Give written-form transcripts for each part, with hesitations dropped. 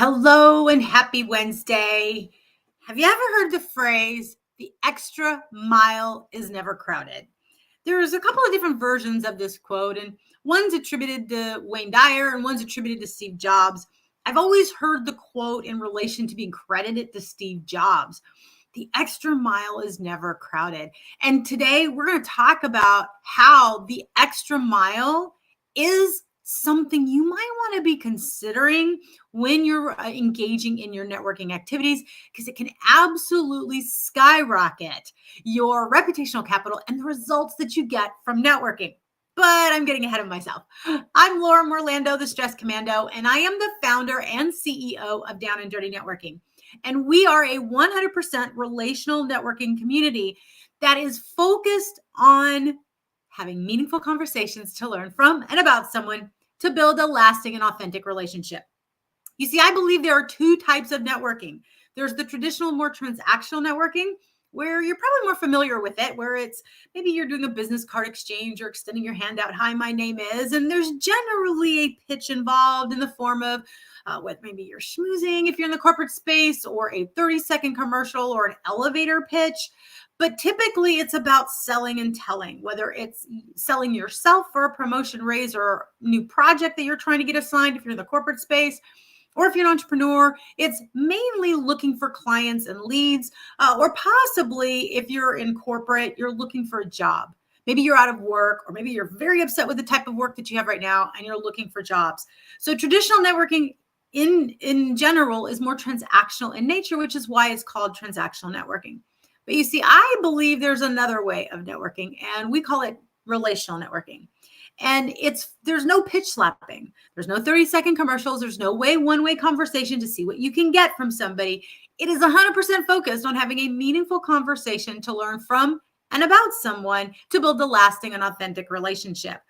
Hello and happy Wednesday. Have you ever heard the phrase, the extra mile is never crowded? There's a couple of different versions of this quote, and one's attributed to Wayne Dyer and one's attributed to Steve Jobs. I've always heard the quote in relation to being credited to Steve Jobs. The extra mile is never crowded. And today we're going to talk about how the extra mile is something you might want to be considering when you're engaging in your networking activities, because it can absolutely skyrocket your reputational capital and the results that you get from networking. But I'm getting ahead of myself. I'm Laura Morlando, the Stress Commando, and I am the founder and CEO of Down and Dirty Networking. And we are a 100% relational networking community that is focused on having meaningful conversations to learn from and about someone to build a lasting and authentic relationship. You see, I believe there are two types of networking. There's the traditional, more transactional networking, where you're probably more familiar with it, where it's maybe you're doing a business card exchange or extending your hand out. Hi, my name is, and there's generally a pitch involved in the form of what maybe you're schmoozing if you're in the corporate space, or a 30-second commercial or an elevator pitch. But typically it's about selling and telling, whether it's selling yourself for a promotion raise or new project that you're trying to get assigned if you're in the corporate space. Or if you're an entrepreneur, it's mainly looking for clients and leads, or possibly if you're in corporate, you're looking for a job. Maybe you're out of work, or maybe you're very upset with the type of work that you have right now and you're looking for jobs. So traditional networking in general is more transactional in nature, which is why it's called transactional networking. But you see, I believe there's another way of networking, and we call it relational networking. And there's no pitch slapping. There's no 30-second commercials. There's no one-way conversation to see what you can get from somebody. It is 100% focused on having a meaningful conversation to learn from and about someone to build a lasting and authentic relationship.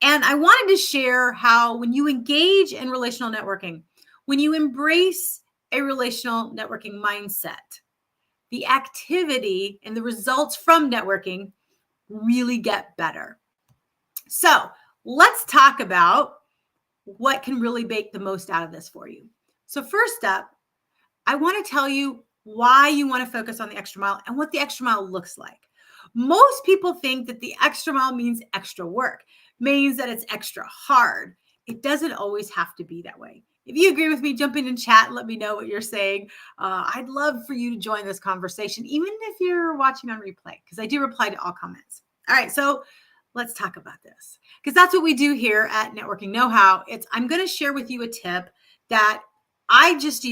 And I wanted to share how when you engage in relational networking, when you embrace a relational networking mindset, the activity and the results from networking really get better. So let's talk about what can really make the most out of this for you. So first up, I want to tell you why you want to focus on the extra mile and what the extra mile looks like. Most people think that the extra mile means extra work, means that it's extra hard. It doesn't always have to be that way. If you agree with me, jump in and chat and let me know what you're saying. I'd love for you to join this conversation, even if you're watching on replay, because I do reply to all comments. All right, so let's talk about this, because that's what we do here at Networking Know-How. I'm going to share with you a tip that I just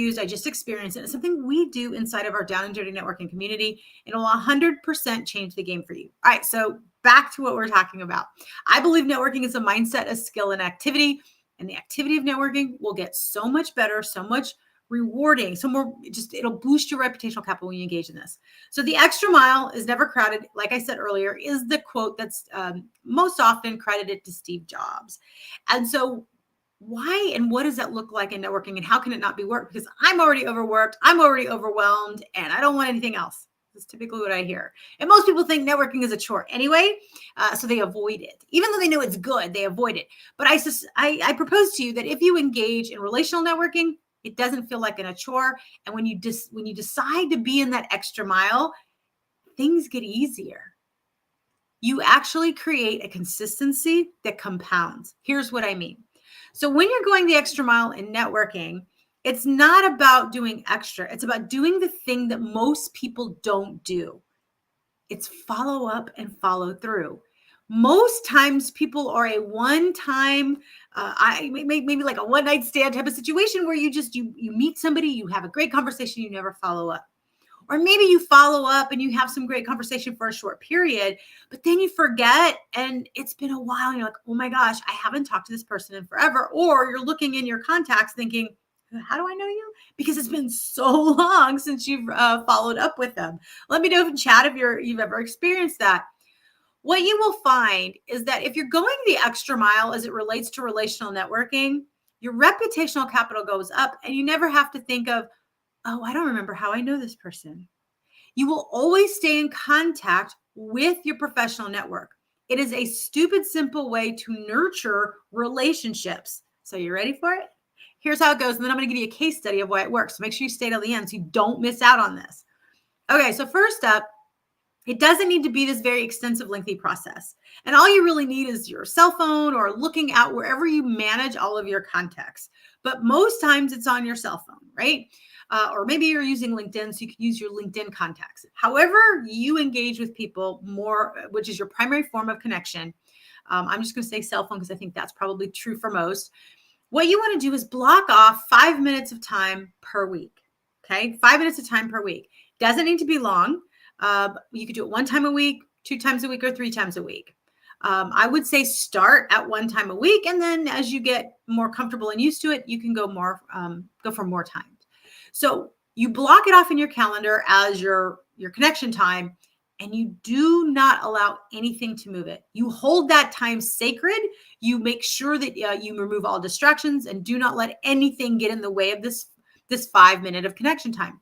experienced, and it's something we do inside of our Down and Dirty Networking community. It'll 100% change the game for you. All right, so back to what we're talking about. I believe networking is a mindset, a skill, and activity, and the activity of networking will get so much better, so much rewarding, so more, it'll boost your reputational capital when you engage in this. So the extra mile is never crowded, like I said earlier, is the quote that's most often credited to Steve Jobs. And so why and what does that look like in networking, and how can it not be work? Because I'm already overworked, I'm already overwhelmed, and I don't want anything else. That's typically what I hear. And most people think networking is a chore anyway, so they avoid it. Even though they know it's good, they avoid it. But I propose to you that if you engage in relational networking, it doesn't feel like a chore. And when you decide to be in that extra mile, things get easier. You actually create a consistency that compounds. Here's what I mean. So when you're going the extra mile in networking, it's not about doing extra. It's about doing the thing that most people don't do. It's follow up and follow through. Most times people are a one-time, maybe like a one-night stand type of situation where you meet somebody, you have a great conversation, you never follow up. Or maybe you follow up and you have some great conversation for a short period, but then you forget and it's been a while and you're like, oh my gosh, I haven't talked to this person in forever. Or you're looking in your contacts thinking, how do I know you? Because it's been so long since you've followed up with them. Let me know in chat if you've ever experienced that. What you will find is that if you're going the extra mile as it relates to relational networking, your reputational capital goes up and you never have to think of, oh, I don't remember how I know this person. You will always stay in contact with your professional network. It is a stupid, simple way to nurture relationships. So you ready for it? Here's how it goes. And then I'm going to give you a case study of why it works. So make sure you stay till the end so you don't miss out on this. Okay, so first up, it doesn't need to be this very extensive, lengthy process. And all you really need is your cell phone or looking out wherever you manage all of your contacts. But most times it's on your cell phone, right? Or maybe you're using LinkedIn, so you can use your LinkedIn contacts. However you engage with people more, which is your primary form of connection. I'm just going to say cell phone because I think that's probably true for most. What you want to do is block off 5 minutes of time per week. Okay, 5 minutes of time per week. Doesn't need to be long. You could do it 1 time a week, 2 times a week, or 3 times a week. I would say start at 1 time a week, and then as you get more comfortable and used to it, you can go for more times. So you block it off in your calendar as your connection time, and you do not allow anything to move it. You hold that time sacred. You make sure that you remove all distractions and do not let anything get in the way of this 5 minute of connection time.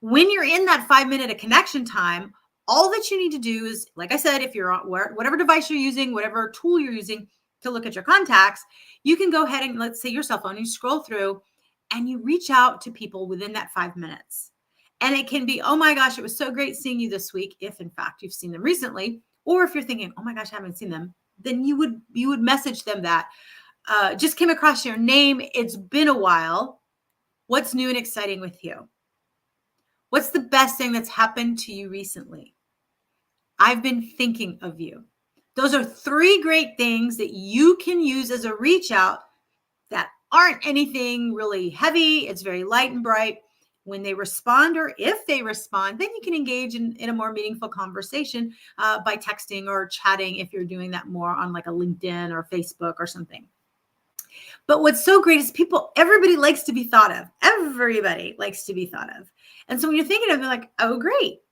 When you're in that 5 minute of connection time, all that you need to do is, like I said, if you're on whatever device you're using, whatever tool you're using to look at your contacts, you can go ahead and, let's say, your cell phone, you scroll through and you reach out to people within that 5 minutes. And it can be, oh my gosh, it was so great seeing you this week, if in fact you've seen them recently. Or if you're thinking, oh my gosh, I haven't seen them, then you would message them that. Just came across your name. It's been a while. What's new and exciting with you? What's the best thing that's happened to you recently? I've been thinking of you. Those are 3 great things that you can use as a reach out that aren't anything really heavy. It's very light and bright. When they respond, or if they respond, then you can engage in a more meaningful conversation by texting or chatting if you're doing that more on like a LinkedIn or Facebook or something. But what's so great is everybody likes to be thought of. Everybody likes to be thought of. And so when you're thinking of it, like, oh, great.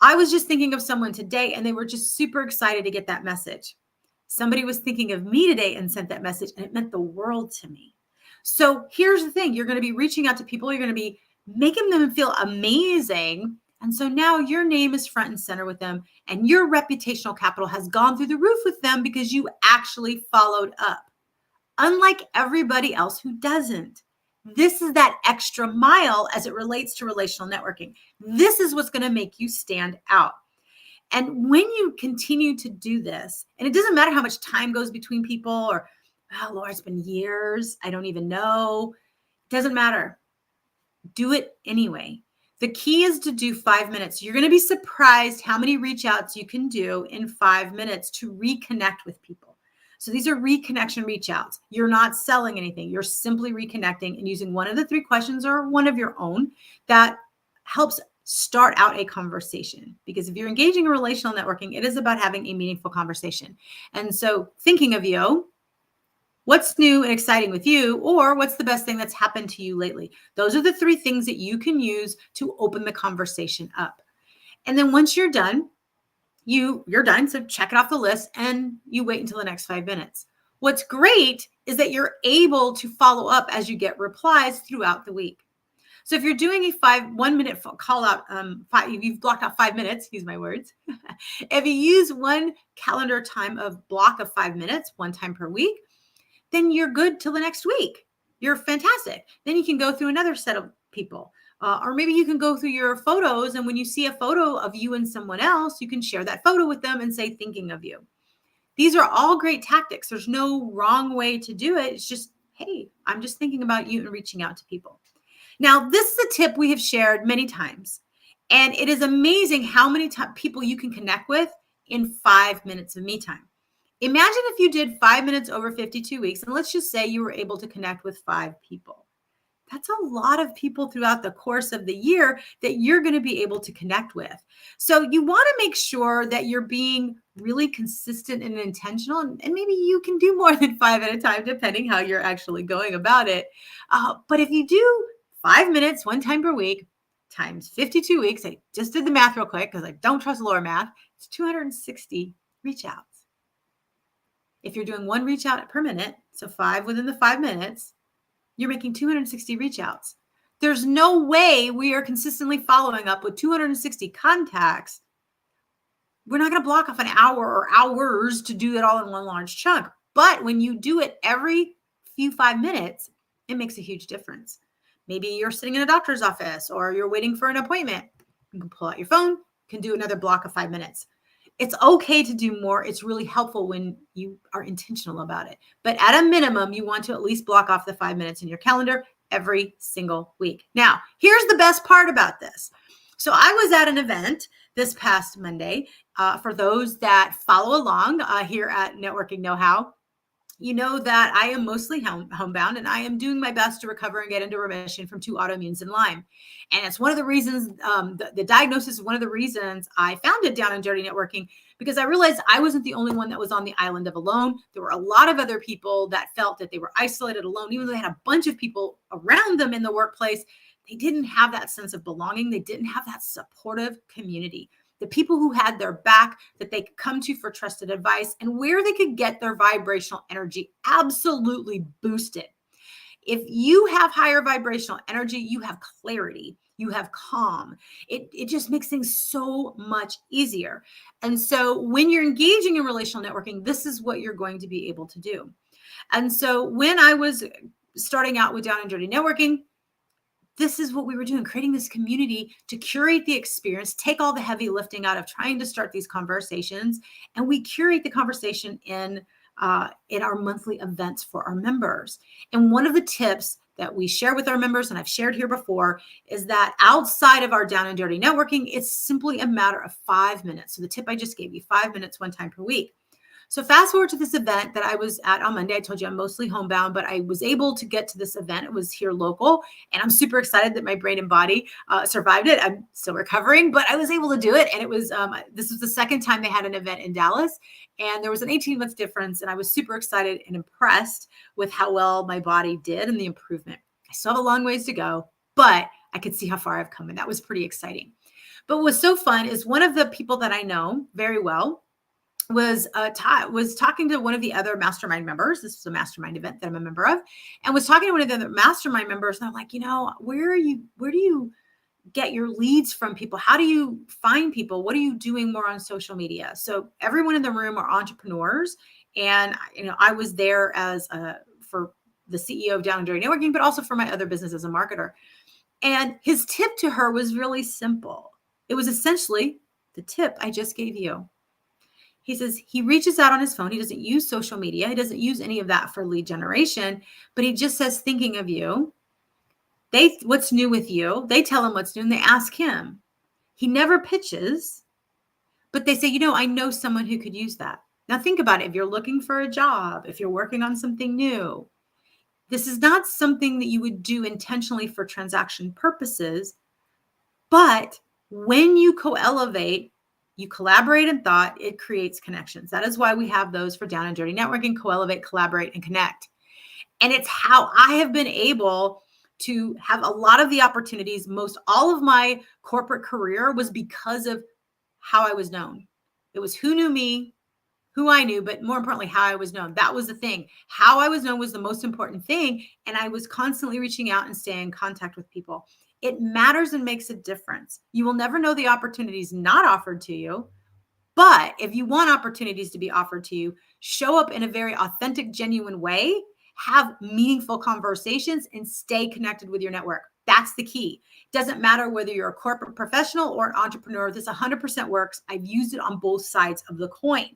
I was just thinking of someone today and they were just super excited to get that message. Somebody was thinking of me today and sent that message, and it meant the world to me. So here's the thing. You're going to be reaching out to people. You're going to be making them feel amazing. And so now your name is front and center with them, and your reputational capital has gone through the roof with them because you actually followed up. Unlike everybody else who doesn't. This is that extra mile as it relates to relational networking. This is what's going to make you stand out. And when you continue to do this, and it doesn't matter how much time goes between people, or, oh, Lord, it's been years, I don't even know. It doesn't matter. Do it anyway. The key is to do 5 minutes. You're going to be surprised how many reach outs you can do in 5 minutes to reconnect with people. So these are reconnection reach outs. You're not selling anything. You're simply reconnecting and using one of the 3 questions or one of your own that helps start out a conversation. Because if you're engaging in relational networking, it is about having a meaningful conversation. And so thinking of you, what's new and exciting with you, or what's the best thing that's happened to you lately? Those are the 3 things that you can use to open the conversation up. And then once you're done, you're done. So check it off the list and you wait until the next 5 minutes. What's great is that you're able to follow up as you get replies throughout the week. So if you're doing a 1 minute call out, you've blocked out 5 minutes, use my words. If you use one calendar time of block of 5 minutes, 1 time per week, then you're good till the next week. You're fantastic. Then you can go through another set of people. Or maybe you can go through your photos, and when you see a photo of you and someone else, you can share that photo with them and say, thinking of you. These are all great tactics. There's no wrong way to do it. It's just, hey, I'm just thinking about you and reaching out to people. Now, this is a tip we have shared many times, and it is amazing how many people you can connect with in 5 minutes of me time. Imagine if you did 5 minutes over 52 weeks, and let's just say you were able to connect with 5 people. That's a lot of people throughout the course of the year that you're going to be able to connect with. So you want to make sure that you're being really consistent and intentional, and maybe you can do more than 5 at a time, depending how you're actually going about it. But if you do 5 minutes, 1 time per week, times 52 weeks, I just did the math real quick because I don't trust Laura math, it's 260 reach outs. If you're doing 1 reach out per minute, so 5 within the 5 minutes, you're making 260 reach outs. There's no way we are consistently following up with 260 contacts. We're not going to block off an hour or hours to do it all in one large chunk. But when you do it every few 5 minutes it makes a huge difference. Maybe you're sitting in a doctor's office or you're waiting for an appointment. You can pull out your phone, can do another block of 5 minutes. It's okay to do more. It's really helpful when you are intentional about it. But at a minimum, you want to at least block off the 5 minutes in your calendar every single week. Now, here's the best part about this. So I was at an event this past Monday. For those that follow along here at Networking Know-How, you know that I am mostly homebound, and I am doing my best to recover and get into remission from 2 autoimmunes in Lyme. And it's one of the reasons, the diagnosis is one of the reasons I founded Down and Dirty Networking, because I realized I wasn't the only one that was on the island of alone. There were a lot of other people that felt that they were isolated, alone, even though they had a bunch of people around them in the workplace. They didn't have that sense of belonging. They didn't have that supportive community. The people who had their back, that they could come to for trusted advice, and where they could get their vibrational energy absolutely boosted. If you have higher vibrational energy, you have clarity, you have calm. It just makes things so much easier. And so when you're engaging in relational networking, this is what you're going to be able to do. And so when I was starting out with Down and Dirty Networking, this is what we were doing, creating this community to curate the experience, take all the heavy lifting out of trying to start these conversations. And we curate the conversation in our monthly events for our members. And one of the tips that we share with our members, and I've shared here before, is that outside of our Down and Dirty Networking, it's simply a matter of 5 minutes. So the tip I just gave you, 5 minutes, one time per week. So fast forward to this event that I was at on Monday. I told you I'm mostly homebound, but I was able to get to this event. It was here local, and I'm super excited that my brain and body survived it. I'm still recovering, but I was able to do it. And it was this was the second time they had an event in Dallas, and there was an 18-month difference, and I was super excited and impressed with how well my body did and the improvement. I still have a long ways to go, but I could see how far I've come, and that was pretty exciting. But what was so fun is one of the people that I know very well was talking to one of the other mastermind members. This was a mastermind event that I'm a member of, and was talking to one of the other mastermind members. And I'm like, where do you get your leads from people? How do you find people? What are you doing more on social media? So everyone in the room are entrepreneurs. And, I was there as for the CEO of Down and Dirty Networking, but also for my other business as a marketer. And his tip to her was really simple. It was essentially the tip I just gave you. He says he reaches out on his phone. He doesn't use social media. He doesn't use any of that for lead generation, but he just says, thinking of you. What's new with you? They tell him what's new and they ask him. He never pitches, but they say, I know someone who could use that. Now think about it. If you're looking for a job, if you're working on something new, this is not something that you would do intentionally for transaction purposes, but when you co-elevate, you collaborate in thought, it creates connections. That is why we have those for Down and Dirty Networking: co-elevate, collaborate, and connect. And it's how I have been able to have a lot of the opportunities. Most all of my corporate career was because of how I was known. It was who knew me, who I knew, but more importantly, how I was known. That was the thing. How I was known was the most important thing. And I was constantly reaching out and staying in contact with people. It matters and makes a difference. You will never know the opportunities not offered to you. But if you want opportunities to be offered to you, show up in a very authentic, genuine way, have meaningful conversations, and stay connected with your network. That's the key. It doesn't matter whether you're a corporate professional or an entrepreneur. This 100% works. I've used it on both sides of the coin.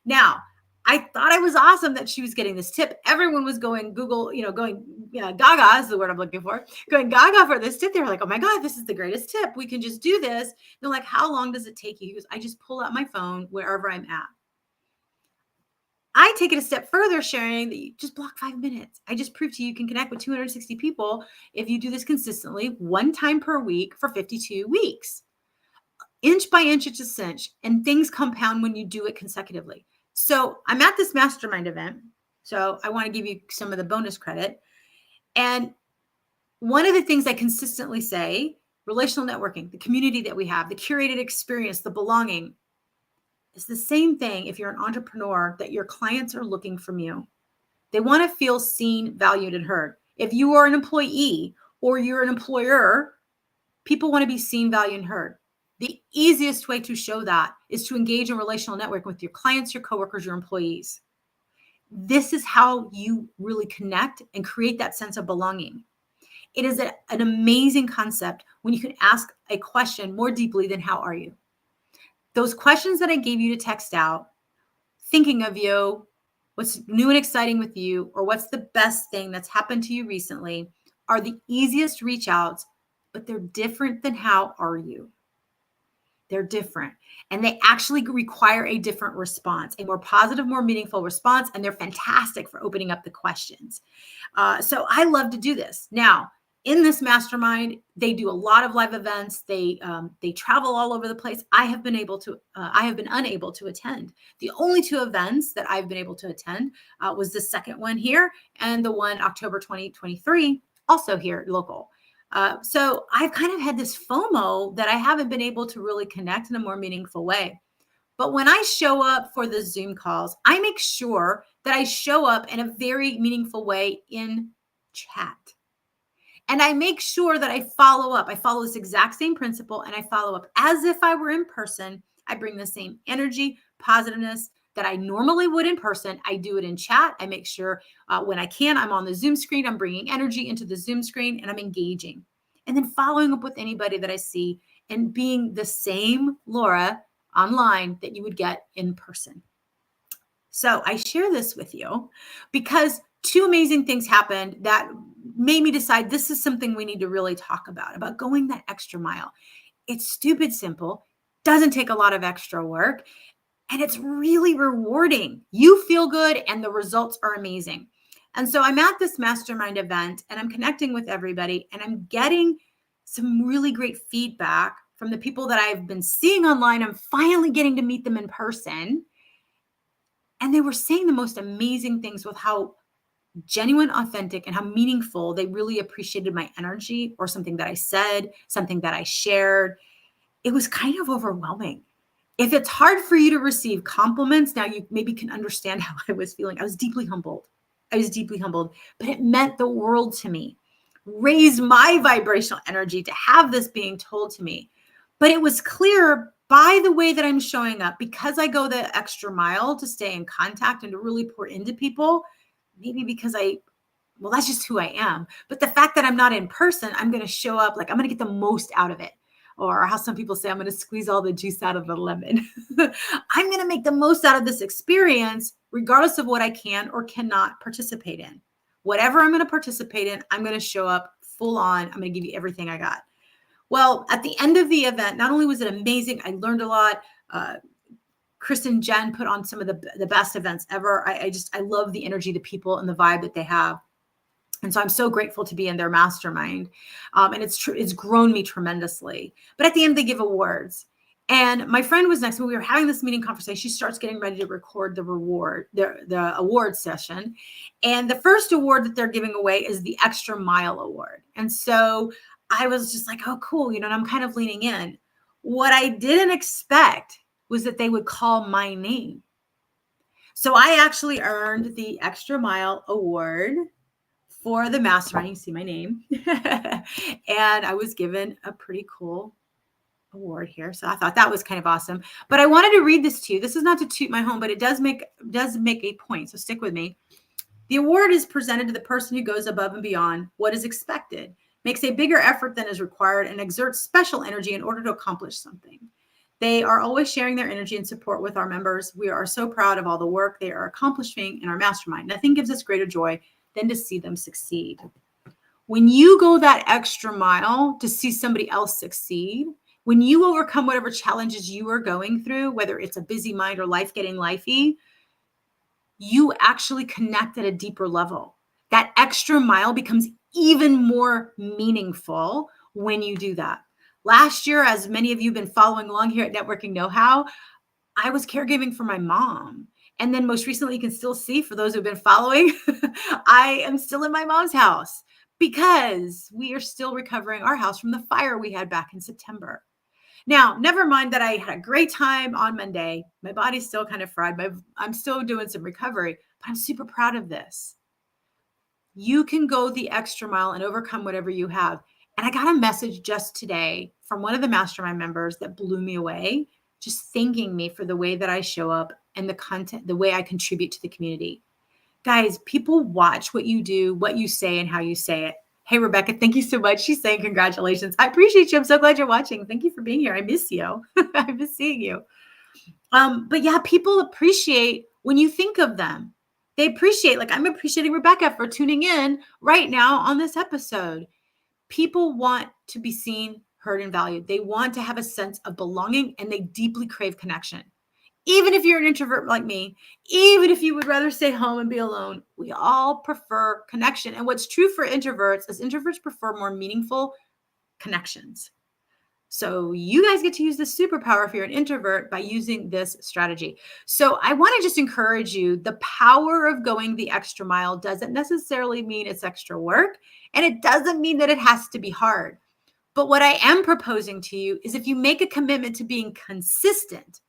Now, I thought it was awesome that she was getting this tip. Everyone was going gaga is the word I'm looking for, going gaga for this tip. They were like, oh my God, this is the greatest tip. We can just do this. They're like, how long does it take you? He goes, I just pull out my phone wherever I'm at. I take it a step further, sharing that you just block 5 minutes. I just proved to you can connect with 260 people if you do this consistently, one time per week for 52 weeks. Inch by inch, it's a cinch, and things compound when you do it consecutively. So I'm at this mastermind event. So I want to give you some of the bonus credit. And one of the things I consistently say, relational networking, the community that we have, the curated experience, the belonging, is the same thing if you're an entrepreneur, that your clients are looking from you. They want to feel seen, valued, and heard. If you are an employee or you're an employer, people want to be seen, valued, and heard. The easiest way to show that is to engage in relational network with your clients, your coworkers, your employees. This is how you really connect and create that sense of belonging. It is an amazing concept when you can ask a question more deeply than how are you? Those questions that I gave you to text out, thinking of you, what's new and exciting with you, or what's the best thing that's happened to you recently, are the easiest reach outs, but they're different than how are you? They're different. And they actually require a different response, a more positive, more meaningful response. And they're fantastic for opening up the questions. So I love to do this. Now, in this mastermind, they do a lot of live events. They travel all over the place. I have been unable to attend. The only two events that I've been able to attend was the second one here and the one October 2023, also here local. So I've kind of had this FOMO that I haven't been able to really connect in a more meaningful way. But when I show up for the Zoom calls, I make sure that I show up in a very meaningful way in chat. And I make sure that I follow up. I follow this exact same principle and I follow up as if I were in person. I bring the same energy, positiveness that I normally would in person. I do it in chat. I make sure when I can, I'm on the Zoom screen. I'm bringing energy into the Zoom screen and I'm engaging. And then following up with anybody that I see and being the same Laura online that you would get in person. So I share this with you because two amazing things happened that made me decide this is something we need to really talk about going that extra mile. It's stupid simple, doesn't take a lot of extra work, and it's really rewarding. You feel good and the results are amazing. And so I'm at this mastermind event and I'm connecting with everybody and I'm getting some really great feedback from the people that I've been seeing online. I'm finally getting to meet them in person. And they were saying the most amazing things with how genuine, authentic, and how meaningful they really appreciated my energy or something that I said, something that I shared. It was kind of overwhelming. If it's hard for you to receive compliments, now you maybe can understand how I was feeling. I was deeply humbled. But it meant the world to me, raised my vibrational energy to have this being told to me. But it was clear by the way that I'm showing up, because I go the extra mile to stay in contact and to really pour into people, maybe because that's just who I am. But the fact that I'm not in person, I'm going to show up like I'm going to get the most out of it. Or how some people say, I'm going to squeeze all the juice out of the lemon. I'm going to make the most out of this experience, regardless of what I can or cannot participate in. Whatever I'm going to participate in, I'm going to show up full on. I'm going to give you everything I got. Well, at the end of the event, not only was it amazing, I learned a lot. Chris and Jen put on some of the best events ever. I love the energy, the people, and the vibe that they have. And so I'm so grateful to be in their mastermind. And it's grown me tremendously. But at the end, they give awards. And my friend was next to me. We were having this meeting conversation. She starts getting ready to record the award session. And the first award that they're giving away is the Extra Mile Award. And so I was just like, oh, cool. And I'm kind of leaning in. What I didn't expect was that they would call my name. So I actually earned the Extra Mile Award for the mastermind. You see my name. And I was given a pretty cool award here. So I thought that was kind of awesome. But I wanted to read this to you. This is not to toot my home, but it does make a point. So stick with me. The award is presented to the person who goes above and beyond what is expected, makes a bigger effort than is required, and exerts special energy in order to accomplish something. They are always sharing their energy and support with our members. We are so proud of all the work they are accomplishing in our mastermind. Nothing gives us greater joy than to see them succeed. When you go that extra mile to see somebody else succeed, when you overcome whatever challenges you are going through, whether it's a busy mind or life getting lifey, you actually connect at a deeper level. That extra mile becomes even more meaningful when you do that. Last year, as many of you have been following along here at Networking Know-How, I was caregiving for my mom. And then most recently, you can still see, for those who've been following, I am still in my mom's house because we are still recovering our house from the fire we had back in September. Now, never mind that I had a great time on Monday. My body's still kind of fried. I'm still doing some recovery, but I'm super proud of this. You can go the extra mile and overcome whatever you have. And I got a message just today from one of the mastermind members that blew me away, just thanking me for the way that I show up and the content, the way I contribute to the community. Guys, people watch what you do, what you say, and how you say it. Hey, Rebecca, thank you so much. She's saying congratulations. I appreciate you. I'm so glad you're watching. Thank you for being here. I miss you. I miss seeing you. But yeah, people appreciate when you think of them. They appreciate, like I'm appreciating Rebecca for tuning in right now on this episode. People want to be seen, heard, and valued. They want to have a sense of belonging and they deeply crave connection. Even if you're an introvert like me, even if you would rather stay home and be alone, we all prefer connection. And what's true for introverts is introverts prefer more meaningful connections. So you guys get to use this superpower if you're an introvert by using this strategy. So I want to just encourage you, the power of going the extra mile doesn't necessarily mean it's extra work, and it doesn't mean that it has to be hard. But what I am proposing to you is if you make a commitment to being consistent,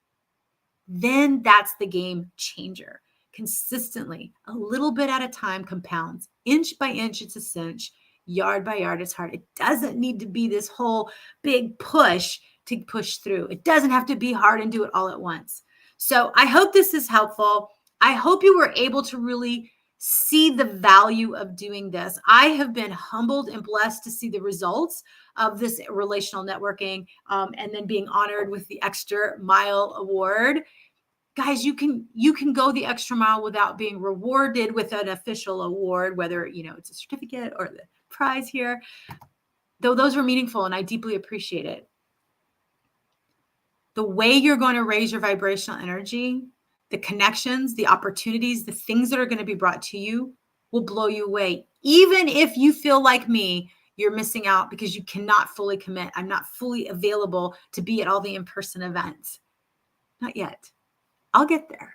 then that's the game changer. Consistently, a little bit at a time compounds. Inch by inch, it's a cinch. Yard by yard, it's hard. It doesn't need to be this whole big push to push through. It doesn't have to be hard and do it all at once. So I hope this is helpful. I hope you were able to really see the value of doing this. I have been humbled and blessed to see the results of this relational networking and then being honored with the Extra Mile Award. Guys, you can go the extra mile without being rewarded with an official award, whether it's a certificate or the prize here, though those were meaningful and I deeply appreciate it. The way you're going to raise your vibrational energy, the connections, the opportunities, the things that are going to be brought to you will blow you away. Even if you feel like me, you're missing out because you cannot fully commit. I'm not fully available to be at all the in-person events. Not yet. I'll get there.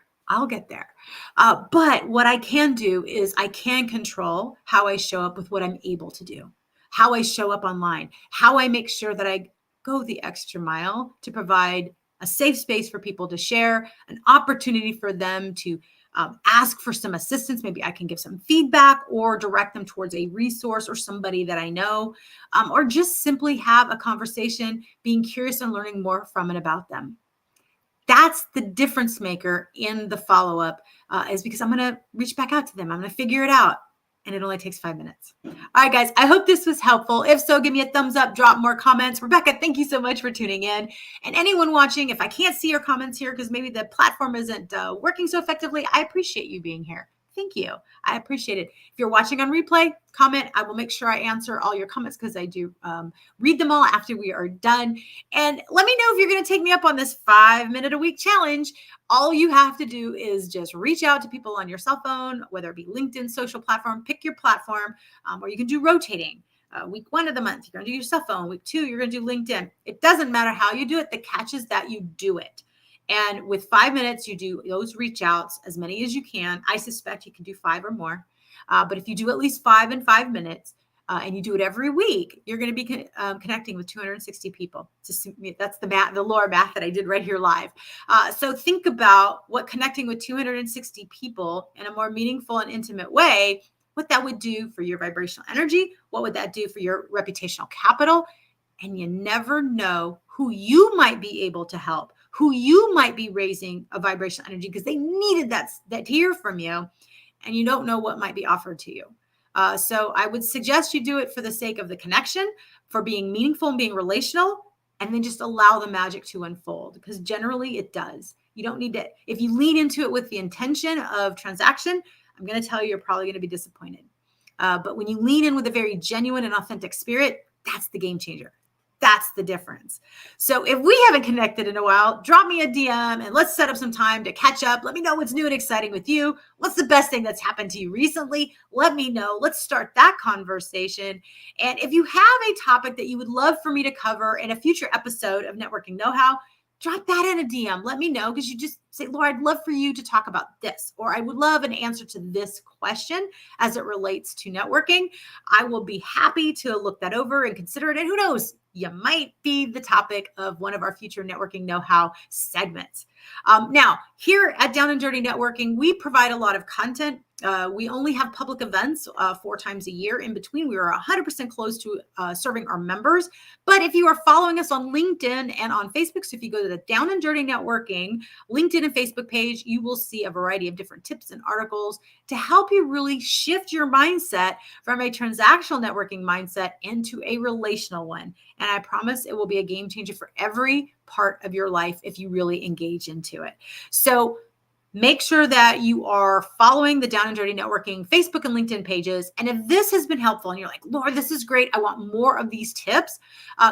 But what I can do is I can control how I show up with what I'm able to do, how I show up online, how I make sure that I go the extra mile to provide a safe space for people to share, an opportunity for them to ask for some assistance. Maybe I can give some feedback or direct them towards a resource or somebody that I know, or just simply have a conversation, being curious and learning more from and about them. That's the difference maker in the follow-up is because I'm going to reach back out to them. I'm going to figure it out. And it only takes 5 minutes. All right, guys, I hope this was helpful. If so, give me a thumbs up, drop more comments. Rebecca, thank you so much for tuning in. And anyone watching, if I can't see your comments here because maybe the platform isn't working so effectively, I appreciate you being here. Thank you. I appreciate it. If you're watching on replay, comment. I will make sure I answer all your comments because I do read them all after we are done. And let me know if you're going to take me up on this 5-minute-a-week challenge. All you have to do is just reach out to people on your cell phone, whether it be LinkedIn, social platform, pick your platform, or you can do rotating. Week 1 of the month, you're going to do your cell phone. Week 2, you're going to do LinkedIn. It doesn't matter how you do it. The catch is that you do it. And with 5 minutes, you do those reach outs, as many as you can. I suspect you can do 5 or more. But if you do at least 5 in 5 minutes, and you do it every week, you're going to be connecting with 260 people. That's the lower math that I did right here live. So think about what connecting with 260 people in a more meaningful and intimate way, what that would do for your vibrational energy. What would that do for your reputational capital? And you never know who you might be able to help, who you might be raising a vibrational energy because they needed that to hear from you, and you don't know what might be offered to you. So I would suggest you do it for the sake of the connection, for being meaningful and being relational, and then just allow the magic to unfold because generally it does. You don't need to, if you lean into it with the intention of transaction, I'm going to tell you, you're probably going to be disappointed. But when you lean in with a very genuine and authentic spirit, that's the game changer. That's the difference. So if we haven't connected in a while, drop me a DM and let's set up some time to catch up. Let me know what's new and exciting with you. What's the best thing that's happened to you recently? Let me know. Let's start that conversation. And if you have a topic that you would love for me to cover in a future episode of Networking Know-How, drop that in a DM. Let me know because you just say, Laura, I'd love for you to talk about this, or I would love an answer to this question as it relates to networking. I will be happy to look that over and consider it. And who knows, you might be the topic of one of our future Networking Know-How segments. Now, here at Down and Dirty Networking, we provide a lot of content We only have public events 4 times a year. In between, we are 100% closed to serving our members. But if you are following us on LinkedIn and on Facebook, so if you go to the Down and Dirty Networking LinkedIn and Facebook page, you will see a variety of different tips and articles to help you really shift your mindset from a transactional networking mindset into a relational one. And I promise it will be a game changer for every part of your life if you really engage into it. So make sure that you are following the Down and Dirty Networking Facebook and LinkedIn pages. And if this has been helpful and you're like, Lord, this is great, I want more of these tips,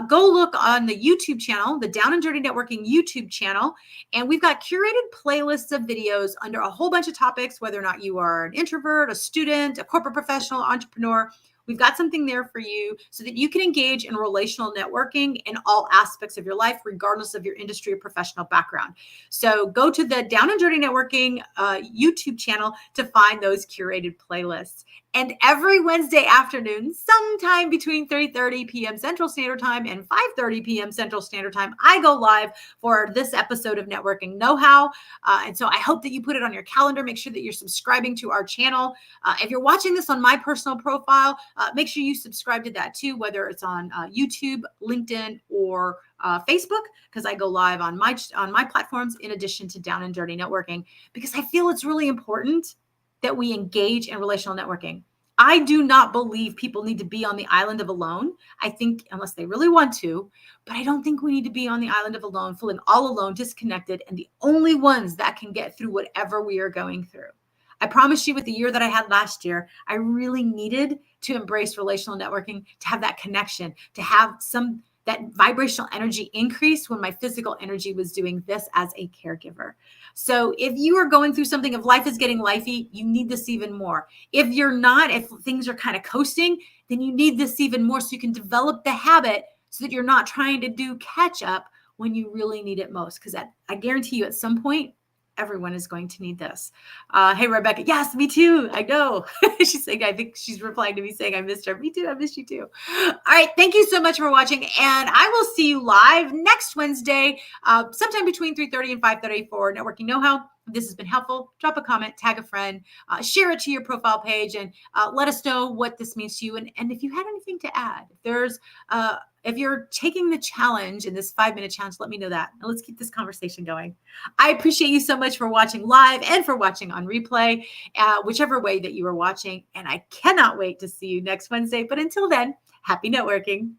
go look on the YouTube channel, the Down and Dirty Networking YouTube channel. And we've got curated playlists of videos under a whole bunch of topics, whether or not you are an introvert, a student, a corporate professional, entrepreneur. We've got something there for you so that you can engage in relational networking in all aspects of your life, regardless of your industry or professional background. So go to the Down and Dirty Networking YouTube channel to find those curated playlists. And every Wednesday afternoon, sometime between 3:30 p.m. Central Standard Time and 5:30 p.m. Central Standard Time, I go live for this episode of Networking Know-How. And so I hope that you put it on your calendar. Make sure that you're subscribing to our channel. If you're watching this on my personal profile, make sure you subscribe to that too, whether it's on YouTube, LinkedIn, or Facebook, because I go live on my platforms in addition to Down and Dirty Networking, because I feel it's really important that we engage in relational networking. I do not believe people need to be on the island of alone. I think unless they really want to, but I don't think we need to be on the island of alone, feeling all alone, disconnected, and the only ones that can get through whatever we are going through. I promise you, with the year that I had last year, I really needed to embrace relational networking, to have that connection, to have that vibrational energy increase when my physical energy was doing this as a caregiver. So if you are going through something, if life is getting lifey, you need this even more. If you're not, if things are kind of coasting, then you need this even more so you can develop the habit so that you're not trying to do catch up when you really need it most. Because I guarantee you at some point, everyone is going to need this. Hey, Rebecca. Yes, me too. I know. She's saying, I think she's replying to me saying, I missed her. Me too. I missed you too. All right. Thank you so much for watching. And I will see you live next Wednesday, sometime between 3:30 and 5:30 for Networking Know-How. If this has been helpful, drop a comment, tag a friend, share it to your profile page, and let us know what this means to you. And if you had anything to add, if you're taking the challenge in this 5-minute challenge, let me know that. And let's keep this conversation going. I appreciate you so much for watching live and for watching on replay, whichever way that you are watching. And I cannot wait to see you next Wednesday. But until then, happy networking.